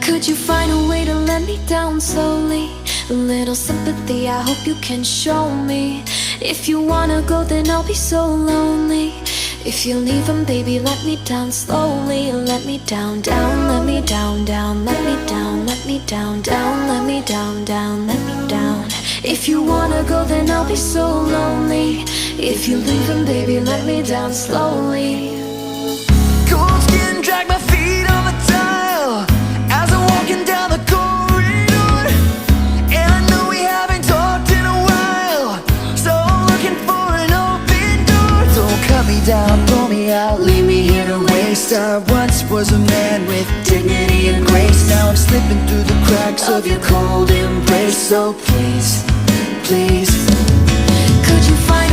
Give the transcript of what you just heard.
Could you find a way to let me down slowly? A little sympathy, I hope you can show me. If you wanna go, then I'll be so lonely. If you're leaving, baby, let me down slowly. Let me down, down, let me down, down, let me down, let me down, down, let me down, down, let me down. If you wanna go, then I'll be so lonely. If you're leaving, baby, let me down slowly. Cold skin, drag my feet on the tile as I'm walking down the corridor. And I know we haven't talked in a while, so I'm looking for an open door. Don't cut me down, pull me out, leave me here to waste. I once was a man with dignity and grace. Now I'm slipping through the cracks of your cold embrace. So please, please, could you find